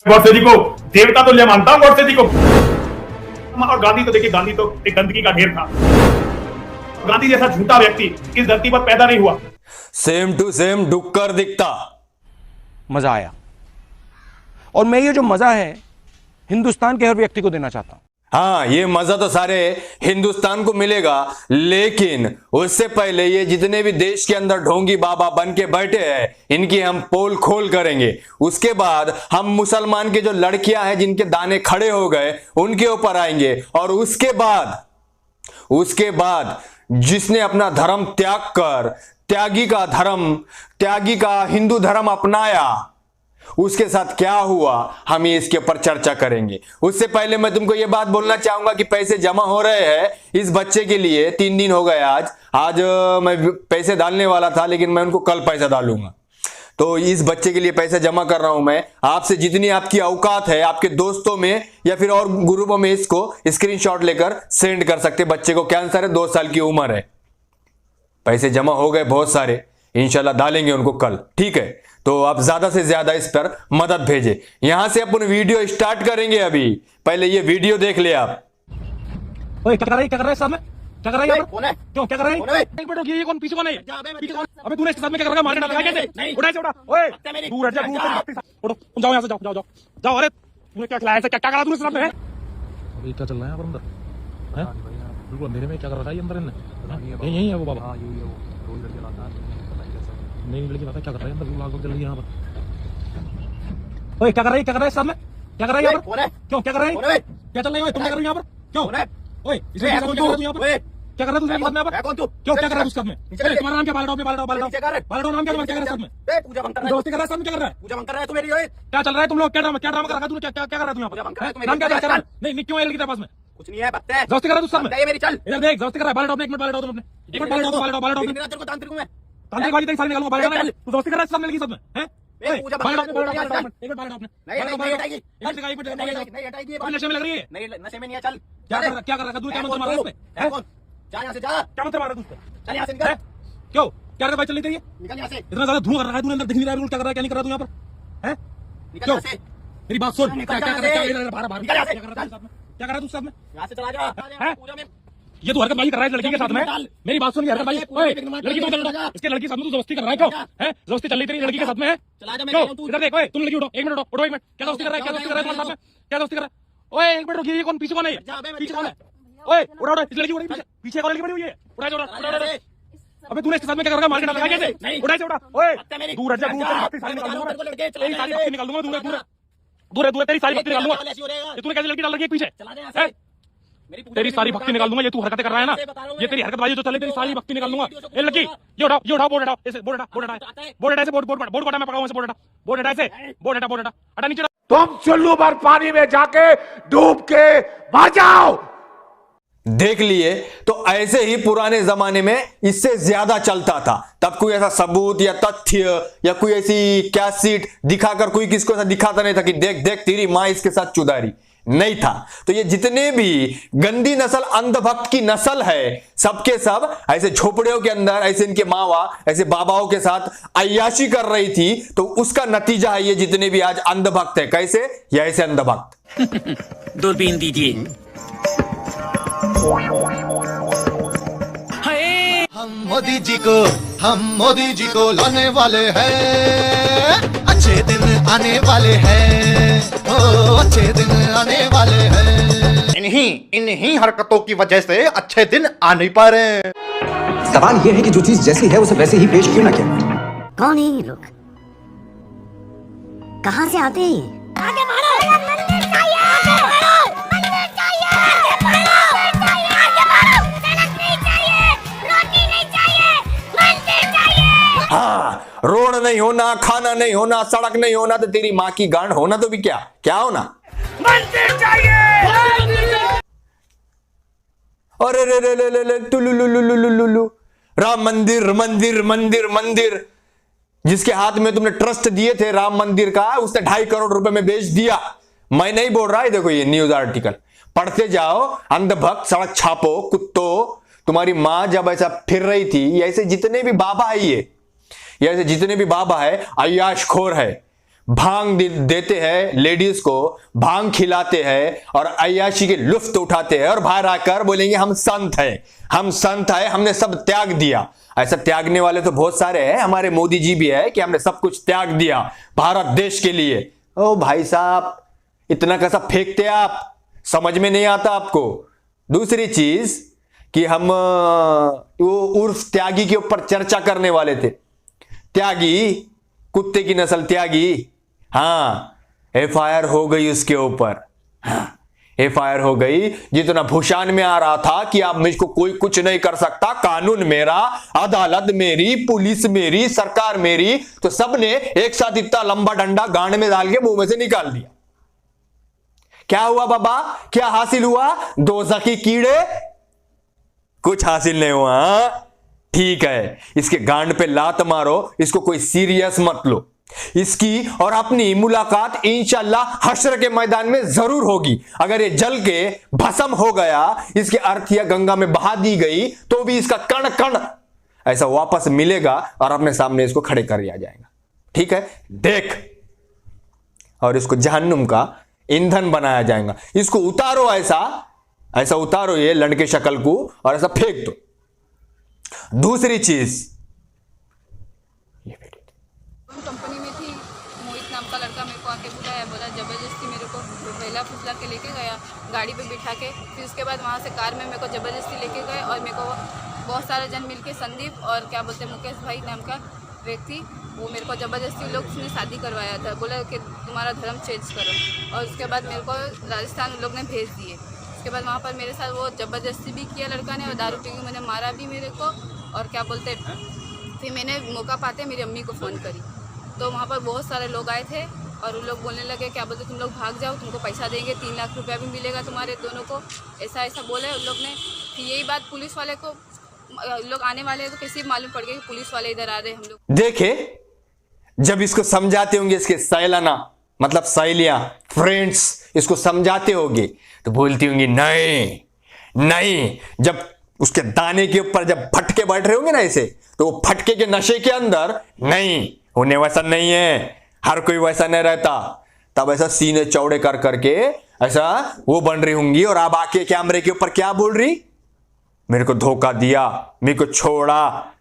गौडसे जी को देवता तो ले मानता हूँ, गौडसे जी को। और गांधी तो देखिए, गांधी तो एक गंदगी का ढेर था। गांधी जैसा झूठा व्यक्ति इस धरती पर पैदा नहीं हुआ। सेम टू सेम डुक्कर दिखता। मजा आया, और मैं ये जो मजा है हिंदुस्तान के हर व्यक्ति को देना चाहता हूं। हाँ, ये मजा तो सारे हिंदुस्तान को मिलेगा, लेकिन उससे पहले ये जितने भी देश के अंदर ढोंगी बाबा बन के बैठे हैं, इनकी हम पोल खोल करेंगे। उसके बाद हम मुसलमान के जो लड़कियां हैं जिनके दाने खड़े हो गए, उनके ऊपर आएंगे। और उसके बाद जिसने अपना धर्म त्याग कर त्यागी का हिंदू धर्म अपनाया, उसके साथ क्या हुआ, हम ये इसके ऊपर चर्चा करेंगे। उससे पहले मैं तुमको ये बात बोलना चाहूंगा कि पैसे जमा हो रहे हैं इस बच्चे के लिए। 3 दिन हो गए आज मैं पैसे डालने वाला था, लेकिन मैं उनको कल पैसा डालूंगा। तो इस बच्चे के लिए पैसे जमा कर रहा हूं मैं। आपसे जितनी आपकी औकात है, आपके दोस्तों में या फिर और ग्रुपों में इसको स्क्रीनशॉट लेकर सेंड कर सकते। बच्चे को कैंसर है, 2 साल की उम्र है। पैसे जमा हो गए बहुत सारे, इंशाल्लाह डालेंगे उनको कल, ठीक है। तो आप ज्यादा से ज्यादा इस पर मदद भेजे। यहां से अपन वीडियो स्टार्ट करेंगे। अभी पहले ये वीडियो देख ले आप। ओए, क्या कर रहा है साहब? क्या कर रहा है यहाँ पर? कौन है? क्यों क्या कर रहा है? एक मिनट रुकिए, ये कौन? पीछे कौन है? पीछे कौन? अबे तूने इसके साथ में क्या कर रखा? मारने डाला कैसे? उठा इसे, उठा। ओए दूर हट जा, उठो, तुम जाओ यहाँ से, जाओ। अरे तूने क्या खिलाया? क्या करा तूने सामने? अभी क्या चल रहा है यहाँ पर अंदर? हैं? बिल्कुल अंधेरे में क्या कर रहा है अंदर? यही है वो बाबा। नहीं लड़की पता क्या कर रहा है अंदर? लागू चल रही है यहाँ पर। ओए क्या कर रहा है साहब? क्या कर रहा है यहाँ पर? क्यों क्या कर रहा है? क्या चल रहा है? तुम क्या कर रहे हो यहाँ पर? क्यों? ओए इसमें क्या कर रहा है यहाँ पर? क्या कर रहा है तू यहाँ पर? क्यों क्या कर रहा है उसके साथ में? तुम्हारा नाम क्या? बालडाओ नाम क्या? तुम्हारा क्या कर रहा है साथ में? दोस्ती कर रहा है साथ में? क्या कर रहा है? पूजा कर रहा है तू मेरी? क्या चल रहा है? तुम लोग क्या ड्रामा कर रखा है? तूने क्या कर रहा है यहाँ पर? नाम क्या कर रहा है? नहीं क्यों है लड़की के पास में? कुछ नहीं है, बत्ते दोस्ती कर रहा है तू साथ में? मेरी चल इधर देख, दोस्ती कर रहा है। बालडाओ, एक मिनट बालडाओ तुम अपने, एक मिनट बालडाओ। तांत्रिक हूं मैं, तांत्रिक बाजी तेरी सारी निकालूंगा। बालडाओ तू दोस्ती कर रहा है साथ में लड़की के साथ में? हैं? पूजा नहीं हटाएगी, नशे में लग रही है? नहीं नशे में नहीं है। चल क्या कर रहा है? तू क्या मंत्र मार रहा है उसपे? कौन? जा यहाँ से, जा। क्या मंत्र मार रहा है तू उसपे? चल यहाँ से, निकल। क्यों क्या कर भाई? चल रही तेरी निकल यहाँ से, इतना ज्यादा धुआं कर रहा है, तूने अंदर दिख नहीं रहा है, क्या कर रहा है क्या नहीं कर रहा तू यहाँ पर? हैं? निकल यहाँ से, मेरी बात सुन, निकल क्या यहाँ कर रहा है? से। क्या कर रहा है? क्या कर रहा है तू साथ में? यहाँ से चला जा। हैं? पूजा में ये तू हरकत बाजी कर रहा है लड़की के साथ में? मेरी बात सुन, हरकत बाजी लड़की तो इसके लड़की के साथ में तू दोस्ती कर रहा है? क्यों है दोस्ती चल रही तेरी लड़की के साथ में? है चला जा। क्यों? इधर देख, ओए तुम लड़की उठो, एक मिनट उठो, एक मिनट। क्या दोस्ती कर रहा है? क्या दोस्ती कर रहा है तुम्हारे साथ में? क्या दोस्ती कर रहा है? ओए एक मिनट रुकिए, ये कौन? पीछे कौन है? पीछे कौन है? ओए उठा, इस लड़की उठी, पीछे कौन लड़की बनी हुई है? उठा। अबे तूने इसके साथ में क्या कर रखा? मारने डाला कैसे? उठा। ओए दूर हट जा, तेरी सारी बत्ती निकाल दूंगा। दूर तेरी सारी बत्ती निकाल दूंगा। ये तूने कैसे लड़की डाल रखी है पीछे? तेरी सारी भक्ति निकाल दूंगा। ये तू हरकतें कर रहा है ना, ये तेरी हरकत बाजी जो चले, तेरी सारी भक्ति निकाल दूंगा। ए लड़की, ये उठाओ बोर्ड हटाओ, ऐसे बोर्ड हटा ऐसे बोर्ड हटा, मैं पकड़ा हूं ऐसे बोर्ड हटा हटा नीचे। तुम चुल्लू भर पानी में जाके डूब के मर जाओ। देख लिए तो ऐसे ही पुराने जमाने में इससे ज्यादा चलता था। तब कोई ऐसा सबूत या तथ्य या कोई ऐसी कैसेट दिखाकर कोई किसको ऐसा दिखाता नहीं था कि देख तेरी मां इसके साथ चुदारी, नहीं था। तो ये जितने भी गंदी नस्ल, अंधभक्त की नस्ल है, सबके सब ऐसे झोपड़ियों के अंदर ऐसे इनके मावा ऐसे बाबाओं के साथ अय्याशी कर रही थी। तो उसका नतीजा है ये जितने भी आज अंधभक्त है। कैसे? या ऐसे अंधभक्त। दूरबीन दीजिए। हम मोदी जी को लाने वाले हैं। अच्छे दिन आने वाले हैं, ओ अच्छे दिन आने वाले हैं। इन्हीं हरकतों की वजह से अच्छे दिन आ नहीं पा रहे हैं। सवाल यह है कि जो चीज जैसी है उसे वैसे ही पेश क्यों ना किया? कौन है ये लोग? कहाँ से आते हैं ये? आगे बढ़ो। मंदिर चाहिए, आगे बढ़ो। मंदिर चाहिए, आगे बढ़ो। आगे बढ़ो। सड़क नहीं चाहिए, रोटी नहीं चाहिए, मंदिर चाहिए। हाँ, रोड नहीं होना, खाना नहीं होना, सड़क नहीं होना, तो तेरी माँ की गांड होना तो भी क्या होना? मंदिर चाहिए। अरे रे तुलुलुलुलुलुलु, राम मंदिर मंदिर मंदिर मंदिर। जिसके हाथ में तुमने ट्रस्ट दिए थे राम मंदिर का, उसने 2.5 करोड़ रुपए में बेच दिया। मैं नहीं बोल रहा है, देखो ये न्यूज आर्टिकल पढ़ते जाओ। अंधभक्त, सड़क छापो, कुत्तो। तुम्हारी मां जब ऐसा फिर रही थी, ऐसे जितने भी बाबा है ये ऐसे जितने भी बाबा है अय्याश खोर है। भांग देते हैं लेडीज को, भांग खिलाते हैं और अय्याशी के लुफ्त उठाते हैं और बाहर आकर बोलेंगे हम संत हैं, हम संत हैं, हमने सब त्याग दिया। ऐसा त्यागने वाले तो बहुत सारे हैं, हमारे मोदी जी भी है कि हमने सब कुछ त्याग दिया भारत देश के लिए। ओ भाई साहब, इतना कैसा फेंकते आप, समझ में नहीं आता आपको। दूसरी चीज कि हम वो उर्फ त्यागी के ऊपर चर्चा करने वाले थे। त्यागी, कुत्ते की नस्ल त्यागी, हाँ एफआईआर हो गई उसके ऊपर, हाँ, एफआईआर हो गई। जितना भूषान में आ रहा था कि आप मुझको कोई कुछ नहीं कर सकता, कानून मेरा, अदालत मेरी, पुलिस मेरी, सरकार मेरी, तो सबने एक साथ इतना लंबा डंडा गांड में डाल के मुंह में से निकाल दिया। क्या हुआ बाबा, क्या हासिल हुआ? दोज़खी कीड़े, कुछ हासिल नहीं हुआ। ठीक है, इसके गांड पे लात मारो, इसको कोई सीरियस मत लो। इसकी और अपनी मुलाकात इंशाल्लाह हश्र के मैदान में जरूर होगी। अगर ये जल के भस्म हो गया, इसके अर्थिया गंगा में बहा दी गई, तो भी इसका कण कण ऐसा वापस मिलेगा और अपने सामने इसको खड़े कर दिया जाएगा। ठीक है, देख, और इसको जहन्नुम का ईंधन बनाया जाएगा। इसको उतारो, ऐसा उतारो ये लड़के शक्ल को और ऐसा फेंक दो। दूसरी चीज, ये कंपनी में थी, मोहित नाम का लड़का मेरे को आके बुलाया, बोला जबरदस्ती मेरे को पहला फुसला के लेके गया गाड़ी पे बिठा के। फिर उसके बाद वहाँ से कार में मेरे को जबरदस्ती लेके गए और मेरे को बहुत सारे जन मिलके, संदीप और क्या बोलते मुकेश भाई नाम का व्यक्ति, वो मेरे को जबरदस्ती लोग उसने शादी करवाया था। बोला कि तुम्हारा धर्म चेंज करो, और उसके बाद मेरे को राजस्थान लोग ने भेज दिए। उसके बाद वहाँ पर मेरे साथ वो जबरदस्ती भी किया लड़का ने, और दारू पी के मैंने मारा भी मेरे को। और क्या बोलते, फिर मैंने मौका पाते मेरी अम्मी को फ़ोन करी, तो वहाँ पर बहुत सारे लोग आए थे और उन लोग बोलने लगे क्या बोलते तुम लोग भाग जाओ, तुमको पैसा देंगे, 3 लाख रुपया भी मिलेगा तुम्हारे दोनों को, ऐसा बोले उन लोग ने। फिर यही बात पुलिस वाले को, लोग आने वाले हैं तो कैसे मालूम पड़ गया कि पुलिस वाले इधर आ रहे हैं। हम लोग देखे, जब इसको समझाते होंगे, इसके सहेलाना मतलब सहेलियां, फ्रेंड्स इसको समझाते होंगे तो बोलती होंगी नहीं। जब उसके दाने के ऊपर जब फटके बैठ रहे होंगे ना ऐसे, तो वो फटके के नशे के अंदर नहीं, उन्हें वैसा नहीं है, हर कोई वैसा नहीं रहता। तब ऐसा सीने चौड़े कर करके ऐसा वो बन रही होंगी, और अब आके कैमरे के ऊपर क्या बोल रही, मेरे को धोखा दिया, मेरे को छोड़ा,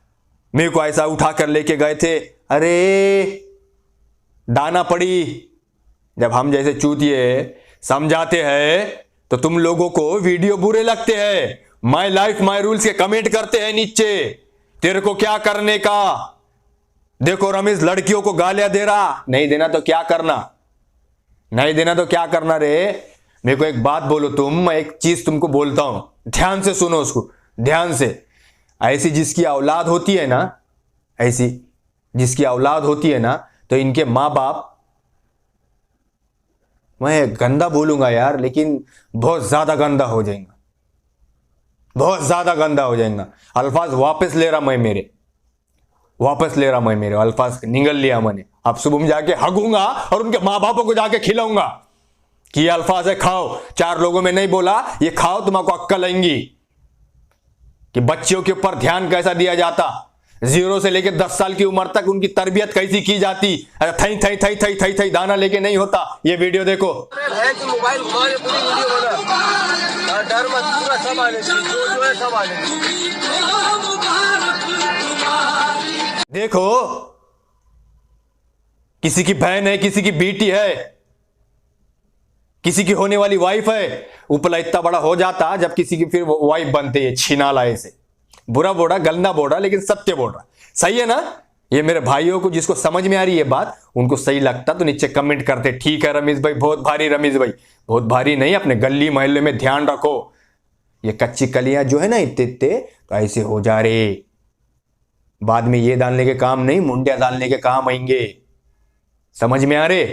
मेरे को ऐसा उठा कर लेके गए थे। अरे दाना पड़ी। जब हम जैसे चूतिए समझाते हैं तो तुम लोगों को वीडियो बुरे लगते हैं, माय लाइफ माय रूल्स के कमेंट करते हैं नीचे, तेरे को क्या करने का। देखो रमेश लड़कियों को गालियां दे रहा, नहीं देना तो क्या करना, नहीं देना तो क्या करना रे। मेरे को एक बात बोलो तुम, मैं एक चीज तुमको बोलता हूं, ध्यान से सुनो उसको, ध्यान से। ऐसी जिसकी औलाद होती है ना, ऐसी जिसकी औलाद होती है ना, तो इनके माँ बाप, मैं गंदा बोलूंगा यार, लेकिन बहुत ज्यादा गंदा हो जाएगा, बहुत ज्यादा गंदा हो जाएगा। अल्फाज वापस ले रहा मैं मेरे, वापस ले रहा मैं मेरे अल्फाज निगल लिया मैंने। अब सुबह में जाके हगूंगा और उनके माँ बापों को जाके खिलाऊंगा कि ये अल्फाज है, खाओ। 4 लोगों में नहीं बोला, ये खाओ, तुम्हारा अक्कल आएंगी कि बच्चों के ऊपर ध्यान कैसा दिया जाता, 0 से लेकर 10 साल की उम्र तक उनकी तरबियत कैसी की जाती। थई थई थई थई थई थई दाना लेके नहीं होता। ये वीडियो देखो, मोबाइल डर मत, पूरा सब आने जो है सब आने। देखो, किसी की बहन है, किसी की बेटी है, किसी की होने वाली वाइफ है, उपला इतना बड़ा हो जाता जब किसी की फिर वाइफ बनते है छिनाला। ऐसे बुरा बोल रहा, गंदा बोल रहा, लेकिन सत्य बोल रहा। सही है ना? ये मेरे भाइयों को जिसको समझ में आ रही है बात, उनको सही लगता तो नीचे कमेंट करते, ठीक है रमेश भाई, बहुत भारी, रमेश भाई बहुत भारी नहीं, अपने गली मोहल्ले में ध्यान रखो। ये कच्ची कलियां जो है ना इतने तो ऐसे हो जा रहे, बाद में ये डालने के काम नहीं, मुंडिया डालने के काम आएंगे। समझ में आ रहे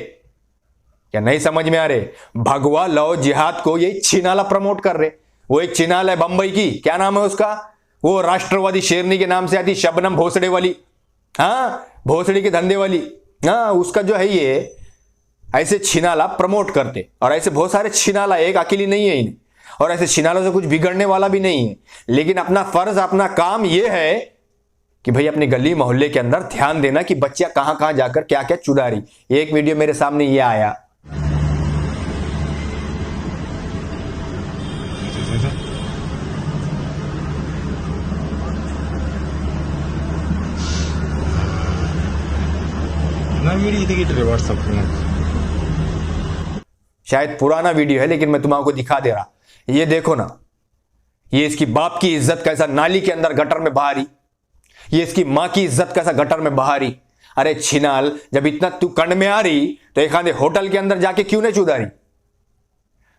या नहीं समझ में आ रहे? भगवा लव जिहाद को ये छिनाला प्रमोट कर रहे। वो एक छिनाला है बंबई की, क्या नाम है उसका, वो राष्ट्रवादी शेरनी के नाम से आती, शबनम भोसड़े वाली, हाँ भोसड़ी के धंधे वाली, हाँ उसका जो है ये ऐसे छिनाला प्रमोट करते। और ऐसे बहुत सारे छिनाला, एक अकेली नहीं है इन्हें, और ऐसे छिनालों से कुछ बिगड़ने वाला भी नहीं है। लेकिन अपना फर्ज, अपना काम ये है कि भाई अपनी गली मोहल्ले के अंदर ध्यान देना कि बच्चियां कहां कहां जाकर क्या क्या चुरा रही। एक वीडियो मेरे सामने ये आया, शायद पुराना वीडियो है लेकिन मैं तुम्हारा दिखा दे रहा। ये देखो ना, ये इसकी बाप की इज्जत कैसा नाली के अंदर गटर में बहा रही, ये इसकी मां की इज्जत कैसा गटर में बहा रही। अरे छिनाल, जब इतना तू कंड में आ रही तो एक आधे होटल के अंदर जाके क्यों नहीं चुदा रही?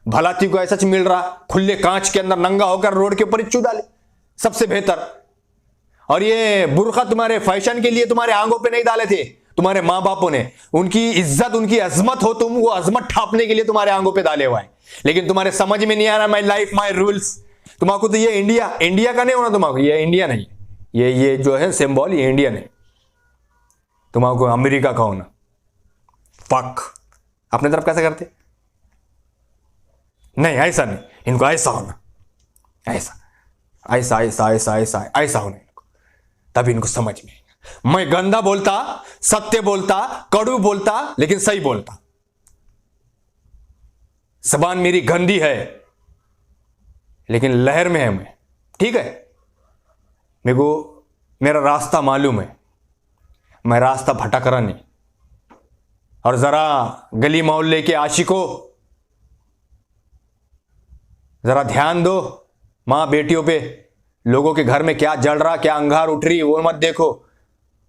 भला तू को ऐसा मिल रहा खुले कांच के अंदर नंगा होकर रोड के ऊपर ही चुदा ले, सबसे बेहतर। और ये बुर्का तुम्हारे फैशन के लिए तुम्हारे आंगों पे नहीं डाले थे तुम्हारे मां बापों ने, उनकी इज्जत उनकी अजमत हो तुम, वो अजमत ठापने के लिए तुम्हारे आंगों पे डाले हुआ है। लेकिन तुम्हारे समझ में नहीं आ रहा माई लाइफ माई रूल्स। तुम्हारा तो ये इंडिया का नहीं होना, तुम्हारा ये इंडिया नहीं, ये जो है सिंबल ये इंडियन है, तुम्हारा अमेरिका का होना। फक, अपने तरफ कैसे करते? नहीं ऐसा नहीं, इनको ऐसा होना, ऐसा ऐसा ऐसा ऐसा ऐसा ऐसा होना इनको, तभी इनको समझ में। मैं गंदा बोलता, सत्य बोलता, कड़ू बोलता, लेकिन सही बोलता। जबान मेरी गंदी है लेकिन लहर में है मैं, ठीक है? मेरे को मेरा रास्ता मालूम है, मैं रास्ता भटक रहा नहीं। और जरा गली मोहल्ले के आशिकों, जरा ध्यान दो मां बेटियों पे। लोगों के घर में क्या जल रहा, क्या अंगार उठ रही वो मत देखो,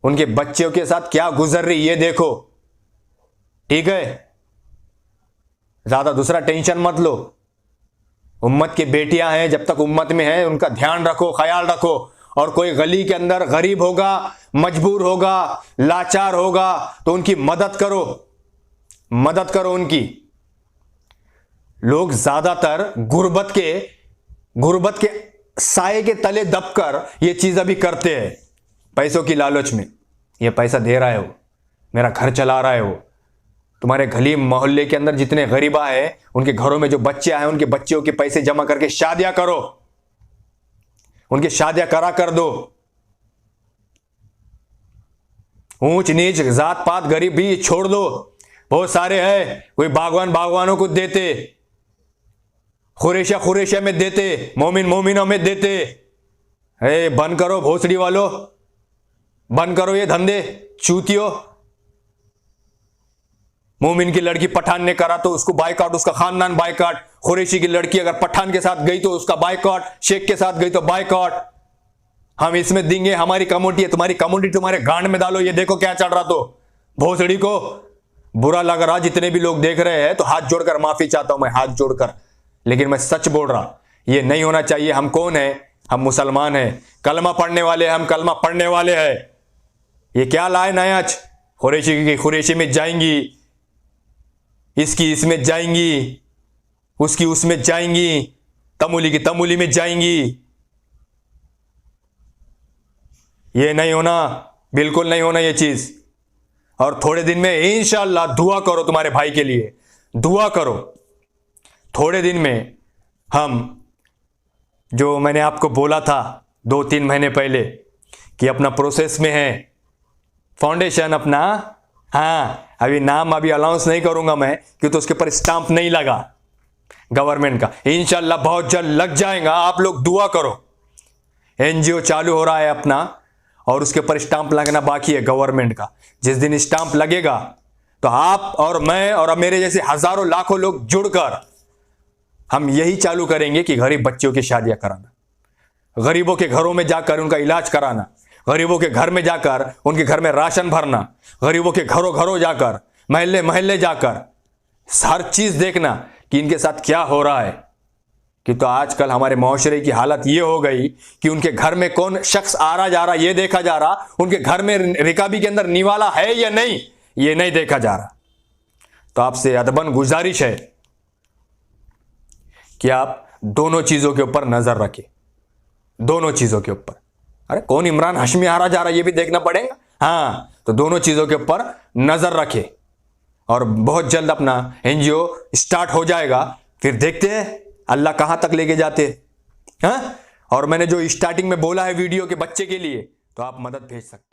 उनके बच्चों के साथ क्या गुजर रही ये देखो, ठीक है? ज्यादा दूसरा टेंशन मत लो। उम्मत की बेटियां हैं, जब तक उम्मत में है उनका ध्यान रखो, ख्याल रखो। और कोई गली के अंदर गरीब होगा, मजबूर होगा, लाचार होगा तो उनकी मदद करो, मदद करो उनकी। लोग ज्यादातर गुर्बत के साए के तले दबकर ये चीज अभी करते हैं, पैसों की लालच में। ये पैसा दे रहा है वो, मेरा घर चला रहा है वो। तुम्हारे गली मोहल्ले के अंदर जितने गरीबा है, उनके घरों में जो बच्चे आए उनके बच्चों के पैसे जमा करके शादियां करो, उनकी शादियां करा कर दो। ऊंच नीच जात पात गरीबी छोड़ दो, बहुत सारे हैं। कोई बागवानों को देते, खुरेशा में देते, मोमिनों में देते। बंद करो भोसड़ी वालों, बंद करो ये धंधे चूतियों। मोमिन की लड़की पठान ने करा तो उसको बाइकआउट, उसका खानदान बाइकआउट। खुरेशी की लड़की अगर पठान के साथ गई तो उसका बाइकआउट, शेख के साथ गई तो बाइकआउट। हम इसमें देंगे, हमारी कम्युनिटी है, तुम्हारी कम्युनिटी तुम्हारे गांड में डालो। ये देखो क्या चल रहा। तो भोसड़ी को बुरा लग रहा, जितने भी लोग देख रहे हैं तो हाथ जोड़कर माफी चाहता हूं मैं, हाथ जोड़कर। लेकिन मैं सच बोल रहा, ये नहीं होना चाहिए। हम कौन है? हम मुसलमान हैं, कलमा पढ़ने वाले, हम कलमा पढ़ने वाले हैं। ये क्या लाए नयाच? खुरेशी की खुरेशी में जाएंगी, इसकी इसमें जाएंगी, उसकी उसमें जाएंगी, तमुली की तमुली में जाएंगी। ये नहीं होना, बिल्कुल नहीं होना ये चीज। और थोड़े दिन में इंशाअल्लाह दुआ करो तुम्हारे भाई के लिए, दुआ करो। थोड़े दिन में हम, जो मैंने आपको बोला था 2-3 महीने पहले कि अपना प्रोसेस में है फाउंडेशन अपना। हाँ, अभी नाम अभी अनाउंस नहीं करूंगा मैं, क्योंकि तो उसके ऊपर स्टाम्प नहीं लगा गवर्नमेंट का। इंशाल्लाह बहुत जल्द लग जाएगा, आप लोग दुआ करो। एनजीओ चालू हो रहा है अपना, और उसके ऊपर स्टाम्प लगना बाकी है गवर्नमेंट का। जिस दिन स्टाम्प लगेगा तो आप और मैं और मेरे जैसे हजारों लाखों लोग जुड़कर हम यही चालू करेंगे कि गरीब बच्चों की शादियां कराना, गरीबों के घरों में जाकर उनका इलाज कराना, गरीबों के घर में जाकर उनके घर में राशन भरना, गरीबों के घरों जाकर, महल्ले जाकर हर चीज देखना कि इनके साथ क्या हो रहा है। कि तो आजकल हमारे माशरे की हालत ये हो गई कि उनके घर में कौन शख्स आ रहा जा रहा ये देखा जा रहा, उनके घर में रिकाबी के अंदर निवाला है या नहीं ये नहीं देखा जा रहा। तो आपसे अदबन गुजारिश है कि आप दोनों चीजों के ऊपर नजर रखें, दोनों चीजों के ऊपर। अरे कौन इमरान हाशमी आ रहा जा रहा ये भी देखना पड़ेगा। हाँ, तो दोनों चीजों के ऊपर नजर रखें। और बहुत जल्द अपना एनजीओ स्टार्ट हो जाएगा, फिर देखते हैं अल्लाह कहां तक लेके जाते हैं। हाँ? और मैंने जो स्टार्टिंग में बोला है वीडियो के बच्चे के लिए, तो आप मदद भेज सकते हैं।